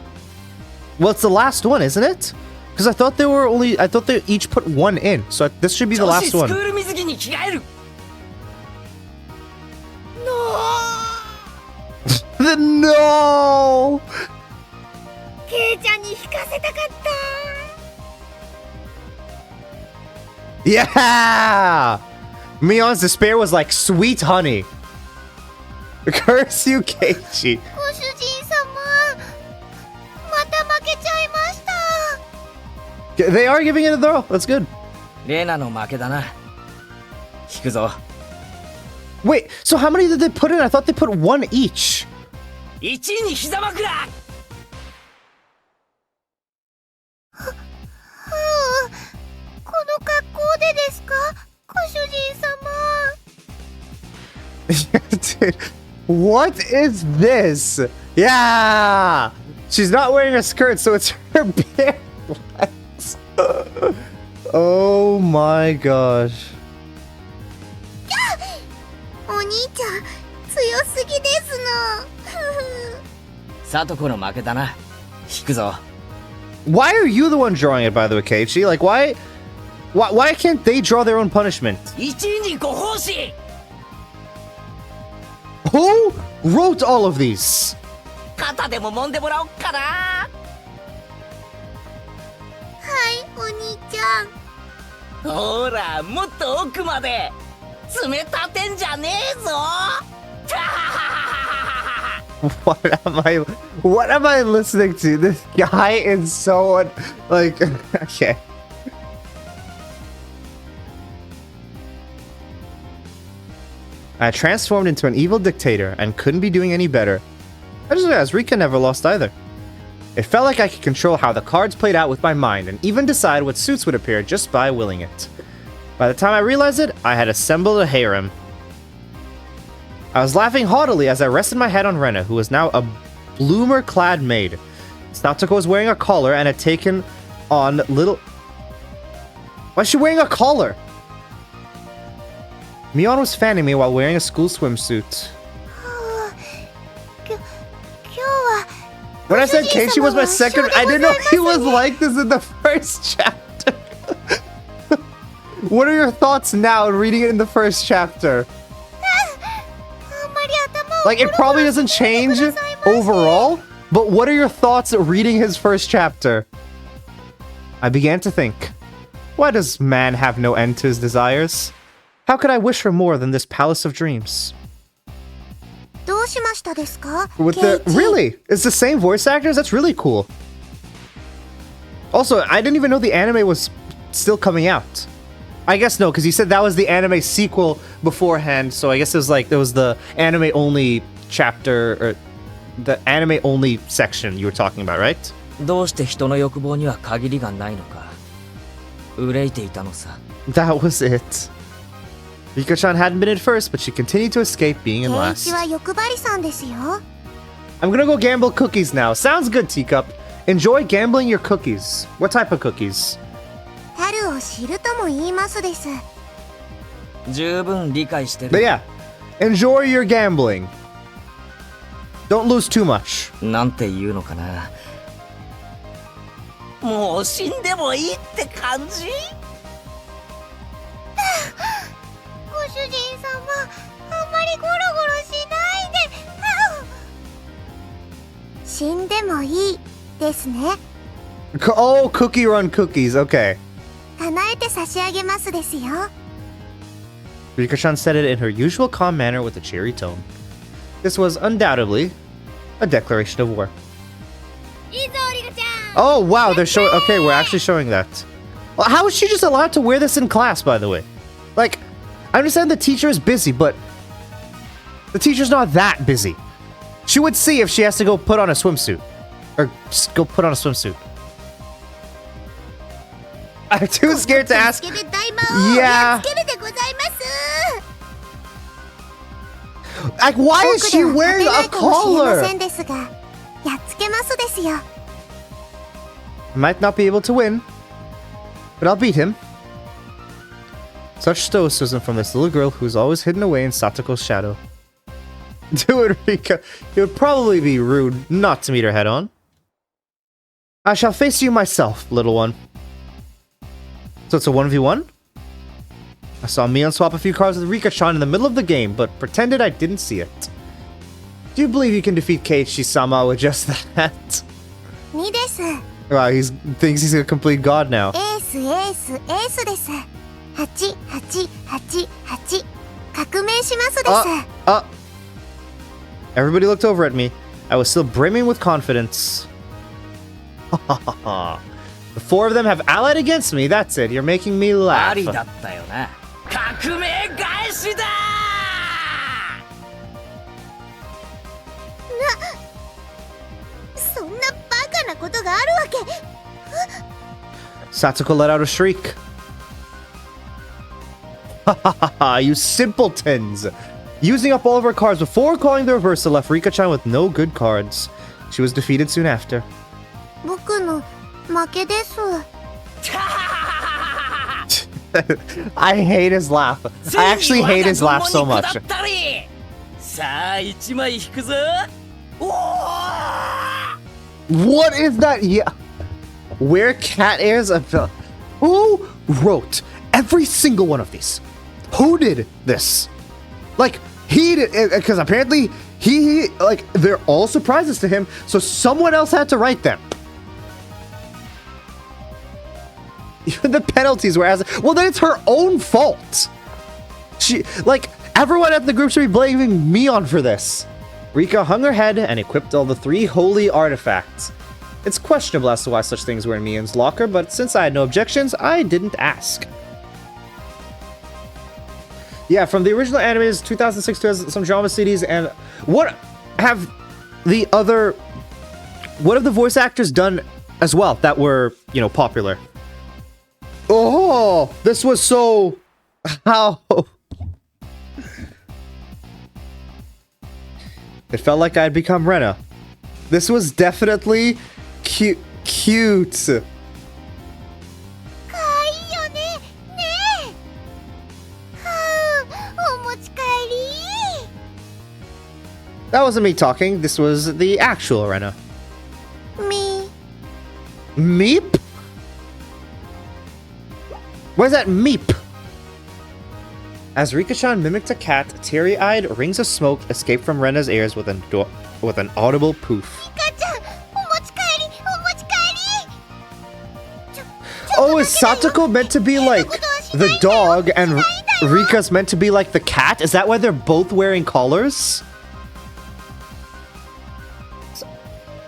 Well, it's the last one, isn't it? Because I thought they each put one in. So this should be the last 女子 one. スクール水着に着替える。No! ケイちゃんに引かせたかった。 Yeah! Mion's despair was like sweet honey. Curse you, Keiichi. ご主人様、また負けちゃいました。 They are giving it a throw. That's good. レナの負けだな。引くぞ。 Wait, so how many did they put in? I thought they put one each. 1位に膝枕。この格好でですか、ご主人様。 Dude, what is this? Yeah! She's not wearing a skirt, so it's her bare legs. Oh my gosh. お兄ちゃん、強すぎですの。サトコの負けだな。引くぞ。 Why are you the one drawing it, by the way, Keiichi? Like, why can't they draw their own punishment? 1位にご奉仕。 Who wrote all of these? 肩でも揉んでもらおっかな。はい、お兄ちゃん。ほら、もっと奥まで。詰め立てんじゃねえぞ。What am I listening to? This guy is so like okay. I transformed into an evil dictator and couldn't be doing any better. I just realized Rika never lost either. It felt like I could control how the cards played out with my mind and even decide what suits would appear just by willing it. By the time I realized it, I had assembled a harem. I was laughing haughtily as I rested my head on Rena, who was now a bloomer-clad maid. Satoko was wearing a collar and had taken on little... Why is she wearing a collar? Mion was fanning me while wearing a school swimsuit. When I said Keiichi was my second, I didn't know he was like this in the first chapter. What are your thoughts now reading it in the first chapter? Like, it probably doesn't change overall, but what are your thoughts reading his first chapter? I began to think, why does man have no end to his desires? How could I wish for more than this palace of dreams? どうしましたですか? With the really, it's the same voice actors. That's really cool. Also, I didn't even know the anime was still coming out. I guess no, because you said that was the anime sequel beforehand. So I guess it was like there was the anime only chapter or the anime only section you were talking about, right? どうして人の欲望には限りがないのか。憂いていたのさ。 That was it. Rika-chan hadn't been in first, but she continued to escape being in ケイ last. チは欲張りさんですよ。 I'm gonna go gamble cookies now. Sounds good, Teacup. Enjoy gambling your cookies. What type of cookies? 樽を知るとも言いますです。十分理解して But る。 yeah, enjoy your gambling. Don't lose too much. なんて言うのかな。もう死んでもいいって感じ？ご主人様、あんまりゴロゴロしないで。死んでもいいですね。Oh, cookie run cookies. Okay. 叶えて差し上げますですよ。 Rika-chan said it in her usual calm manner with a cheery tone. This was undoubtedly a declaration of war. いいぞリカちゃん。 Oh, wow, they're showing... Okay, we're actually showing that. Well, how is she just allowed to wear this in class, by the way? Like, I understand the teacher is busy, but the teacher's not that busy. She would see if she has to go put on a swimsuit. Or just go put on a swimsuit. I'm too scared to ask. Yeah. Like, why is she wearing a collar? I might not be able to win, but I'll beat him. Such stoicism from this little girl who's always hidden away in Satoko's shadow. Do it, Rika. It would probably be rude not to meet her head on. I shall face you myself, little one. So it's a 1v1? I saw Mion swap a few cards with Rika-chan in the middle of the game, but pretended I didn't see it. Do you believe you can defeat Keiichi-sama with just that? Wow, he thinks he's a complete god now. Everybody looked over at me. I was still brimming with confidence. The four of them have allied against me. That's it. You're making me あ laugh. りだったよな。革命返しだ。そんなバカなことがあるわけ。 Satsuko let out a shriek. You simpletons! Using up all of her cards before calling the reversal left Rika-chan with no good cards. She was defeated soon after. 僕の負けです。 I hate his laugh. I actually hate his laugh so much. さあ一枚引くぞ。おー What is that? Yeah. Where cat is? Who wrote every single one of these? Who did this? Like, he did, because apparently he, like, they're all surprises to him, so someone else had to write them. Even the penalties were as, well, then it's her own fault. She, like, everyone at the group should be blaming Mion for this. Rika hung her head and equipped all the 3 holy artifacts. It's questionable as to why such things were in Mion's locker, but since I had no objections, I didn't ask. Yeah, from the original animes, 2006 to some drama CDs, and what have the voice actors done as well that were, you know, popular? Oh, this was so... How... It felt like I'd become Rena. This was definitely cute. かわいいよね。ねえ。はあ、お持ち帰り。 That wasn't me talking. This was the actual Rena. み。 Meep? What is that meep? As Rika-chan mimicked a cat, teary-eyed rings of smoke escaped from Rena's ears with an audible poof. リカちゃん、お持ち帰り、お持ち帰り。 Oh, is Satoko meant to be like the dog and Rika's meant to be like the cat? Is that why they're both wearing collars?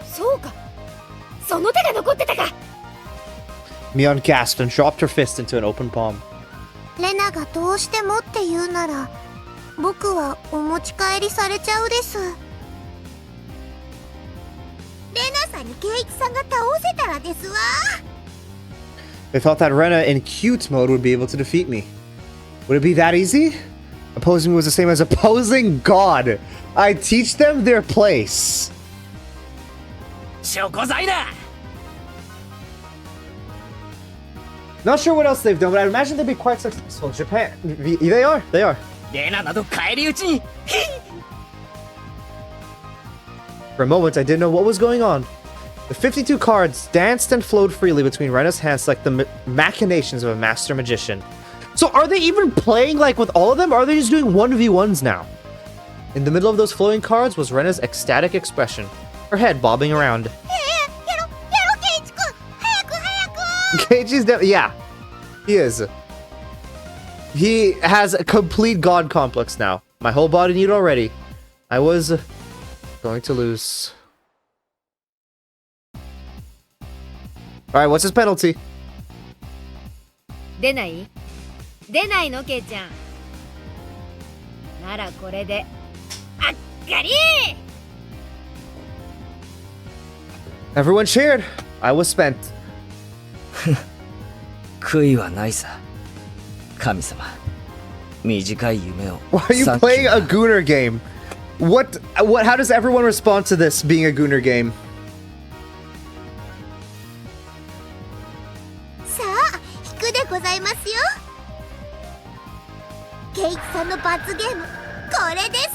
そうか。その手が残ってたか。 Mion gasped and dropped her fist into an open palm. レナがどうしてもって言うなら、僕はお持ち帰りされちゃうです。レナさんにケイイチさんが倒せたらですわ。 They thought that Rena in cute mode would be able to defeat me. Would it be that easy? Opposing me was the same as opposing God. I teach them their place. 証拠罪だ。 Not sure what else they've done, but I imagine they'd be quite successful. Japan, they are. レナなど返り討ちに。 For a moment, I didn't know what was going on. The 52 cards danced and flowed freely between Rena's hands like the machinations of a master magician. So are they even playing like with all of them, or are they just doing 1v1s now? In the middle of those flowing cards was Rena's ecstatic expression, her head bobbing around. やろ、ケイイチくん。早く早く。 Keiichi's yeah, he is. He has a complete god complex now. My whole body knew it already. I was going to lose. Alright, what's his penalty? 出ない？出ないのケイちゃん。ならこれであっかり。 Everyone cheered. I was spent. 悔いはないさ。神様。短い夢を。 Why are you playing a Gooner game? How does everyone respond to this being a Gooner game? さあ、引くでございますよ。ケイイチさんの罰ゲーム、これです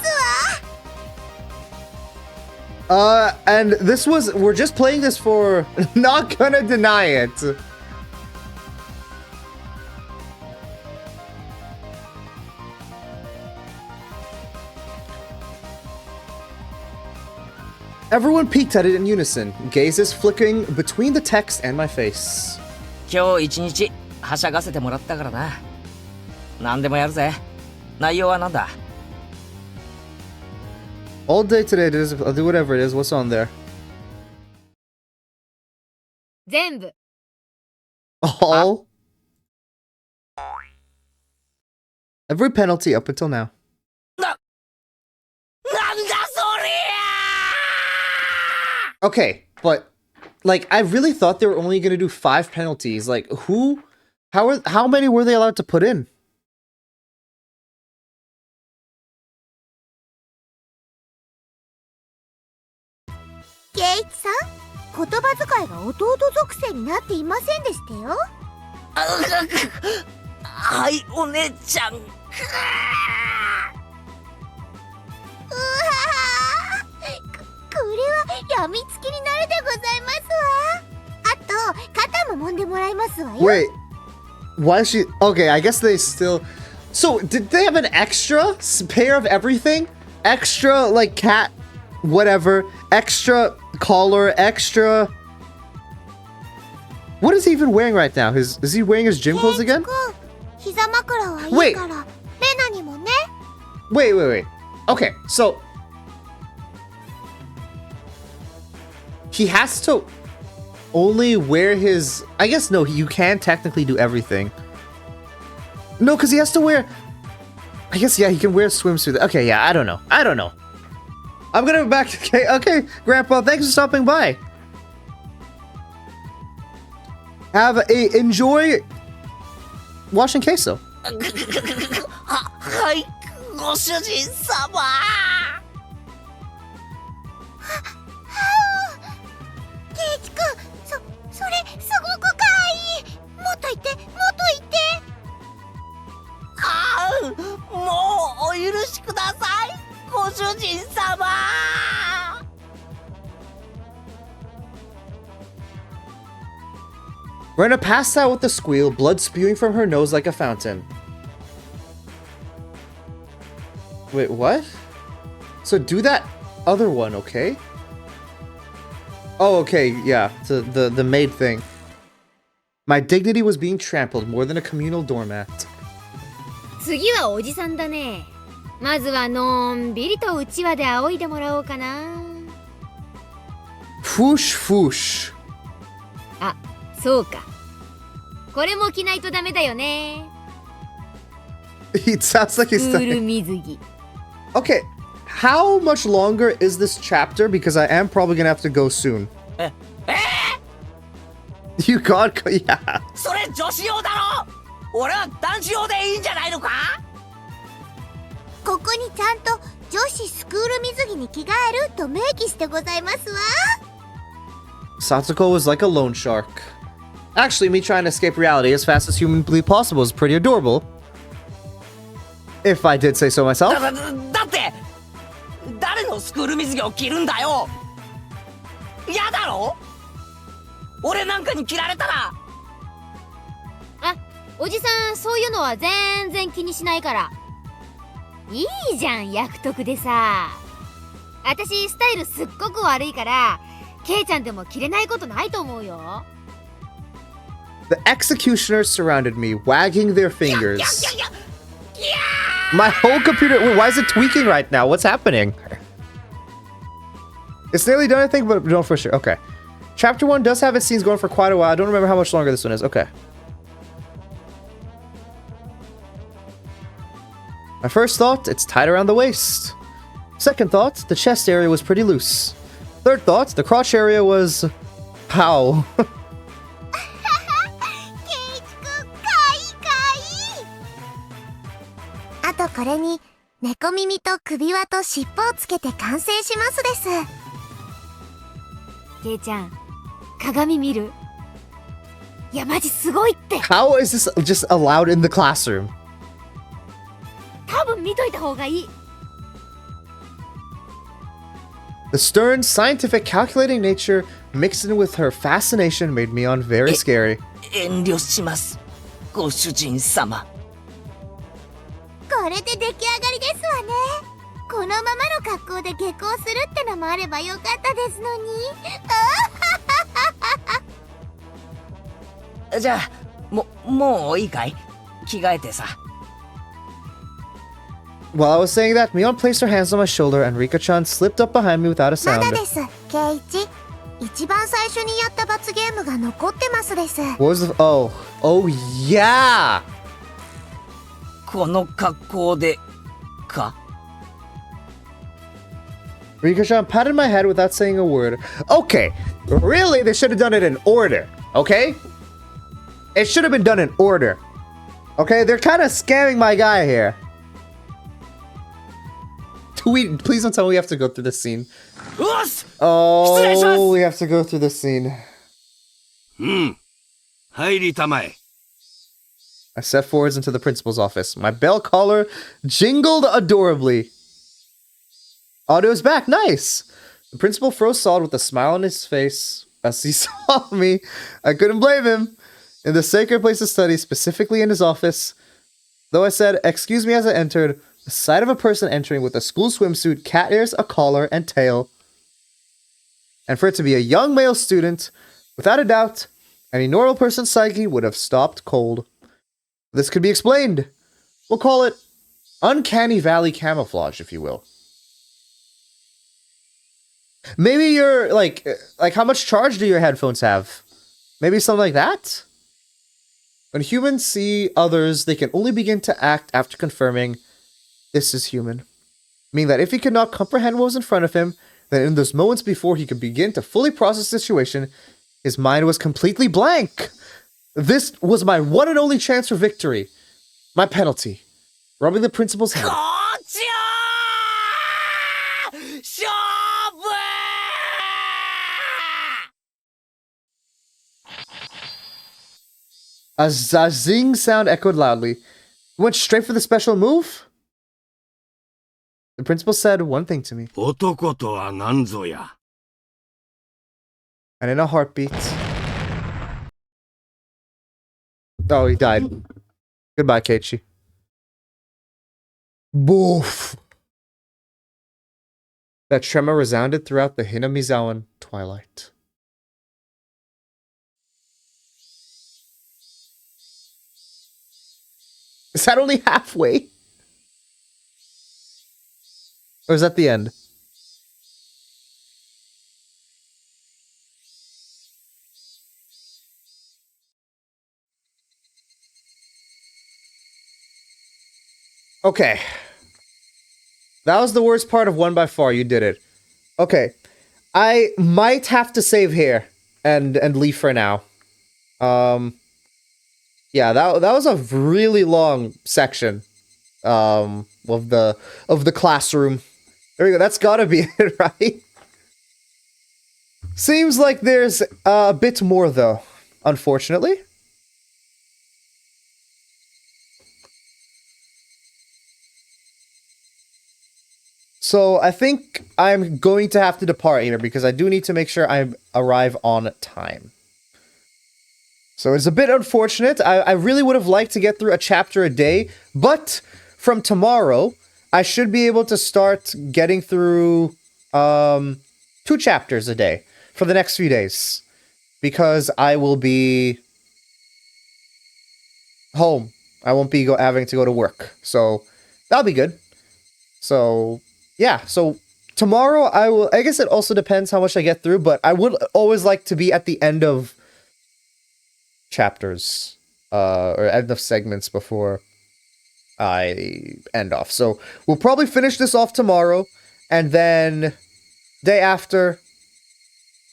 わ。 And we're just playing this for, not gonna deny it. Everyone peeked at it in unison, gazes flickering between the text and my face. 今日一日はしゃがせてもらったからな。何でもやるぜ。内容はなんだ？ All day today, I'll do whatever it is. What's on there? 全部。 All? Every penalty up until now. なんだそりゃ Okay, but like I really thought they were only gonna do 5 penalties. Like how many were they allowed to put in? 圭一さん、言葉遣いが弟属性になっていませんでしたよ。はい、お姉ちゃん。うわこれはやみつきになるでございますわ。あと肩も揉んでもらいますわよ。 Wait, why is she? Okay, I guess they still. So did they have an extra pair of everything? Extra like cat, whatever. Extra collar, extra. What is he even wearing right now? Is he wearing his gym clothes again? 膝枕はいいからレナにもね。 Wait. Okay, so he has to only wear his. I guess no, you can technically do everything. No, because he has to wear. I guess yeah, he can wear a swimsuit. Okay, yeah, I don't know. I'm gonna go back to okay, Grandpa. Thanks for stopping by. Enjoy watching queso. はい、ご主人様。圭一くん、それすごくかわいい。もっと言ってもっと言って。ああ、もうお許しください、ご主人様。Rena passed out with a squeal, blood spewing from her nose like a fountain. Wait, what? So do that other one, okay? Oh, okay, yeah, the maid thing. My dignity was being trampled more than a communal doormat. 次はおじさんだね。まずはのんびりとうちわで仰いでもらおうかな。 Foosh foosh. あ、そうか。これも着ないとダメだよね。 It sounds like he's プール studying. 水着。 Okay, how much longer is this chapter? Because I am probably gonna have to go soon. You got yeah. それ女子用だろ。俺は男子用でいいんじゃないのか。ここにちゃんと女子スクール水着に着替えると明記してございますわ。 Satsuko was like a loan shark. Actually, me trying to escape reality as fast as humanly possible is pretty adorable. If I did say so myself. だって誰のスクール水着を着るんだよ。嫌だろ。俺なんかに着られたら。あ、おじさんそういうのは全然気にしないから。いいじゃん、役得でさ。私スタイルすっごく悪いからケイちゃんでも着れないことないと思うよ。 The executioners surrounded me, wagging their fingers. My whole computer. Wait, why is it tweaking right now? What's happening? It's nearly done, I think, but don't for sure. Okay. Chapter 1 does have its scenes going for quite a while. I don't remember how much longer this one is. Okay. My first thought, it's tied around the waist. Second thought, the chest area was pretty loose. Third thought, the crotch area was... How? 圭一くん、かわいいかわいい。あとこれに猫耳と首輪と尻尾をつけて完成しますです。ケイちゃん、鏡見る？いや、マジすごいって。 How is this just allowed in the classroom? 多分見といた方がいい。 The stern, scientific, calculating nature mixed in with her fascination made me on very scary. 遠慮します、ご主人様。これで出来上がりですわね。このままの格好で下校するってのもあればよかったですのに。じゃあもういいかい。着替えてさ。While I was saying that, Mion placed her hands on my shoulder and Rika-chan slipped up behind me without a ま sound. だです、ケイイチ。一番最初にやった罰ゲームが残ってますです。What was the... Oh, yeah! この格好でか。 Rika-chan patted my head without saying a word. Okay, really? They should have done it in order, okay? It should have been done in order. Okay, they're kind of scamming my guy here. Please don't tell me we have to go through this scene. よし。 Oh, we have to go through this scene. 入りたまえ。 I stepped forwards into the principal's office. My bell collar jingled adorably. Audio's back. Nice. The principal froze solid with a smile on his face as he saw me. I couldn't blame him. In the sacred place of study, specifically in his office. Though I said, "Excuse me," as I entered, the sight of a person entering with a school swimsuit, cat ears, a collar, and tail, and for it to be a young male student, without a doubt, any normal person's psyche would have stopped cold. This could be explained. We'll call it uncanny valley camouflage, if you will. Maybe you're like how much charge do your headphones have? Maybe something like that? When humans see others, they can only begin to act after confirming this is human. Meaning that if he could not comprehend what was in front of him, then in those moments before he could begin to fully process the situation, his mind was completely blank. This was my one and only chance for victory. My penalty. Rubbing the principal's hand. こっちよー。勝負。 A zing sound echoed loudly. You went straight for the special move? The principal said one thing to me. 男とは何ぞや。 And in a heartbeat... Oh, he died. Goodbye, Keiichi. Boof! That tremor resounded throughout the Hinamizawan twilight. Is that only halfway? Or is that the end? Okay. That was the worst part of 1 by far. You did it. Okay. I might have to save here and leave for now. Yeah, that was a really long section of the classroom. There we go. That's gotta be it, right? Seems like there's a bit more though, unfortunately. So I think I'm going to have to depart here because I do need to make sure I arrive on time. So it's a bit unfortunate. I really would have liked to get through a chapter a day, but from tomorrow, I should be able to start getting through 2 chapters a day for the next few days because I will be home. I won't be having to go to work. So that'll be good. So yeah, so tomorrow I guess it also depends how much I get through, but I would always like to be at the end of chapters or end of segments before I end off. So we'll probably finish this off tomorrow, and then day after,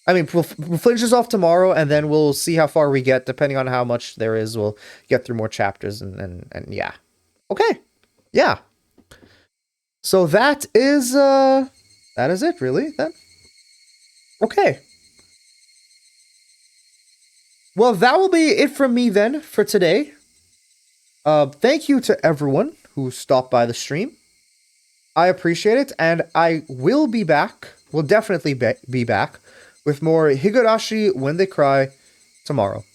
I mean, we'll finish this off tomorrow, and then we'll see how far we get. Depending on how much there is, we'll get through more chapters, and yeah. Okay. Yeah. So that is it, really, then? Okay. Well, that will be it from me, then, for today. Thank you to everyone who stopped by the stream. I appreciate it, and I will be back, will definitely be back, with more Higurashi When They Cry tomorrow.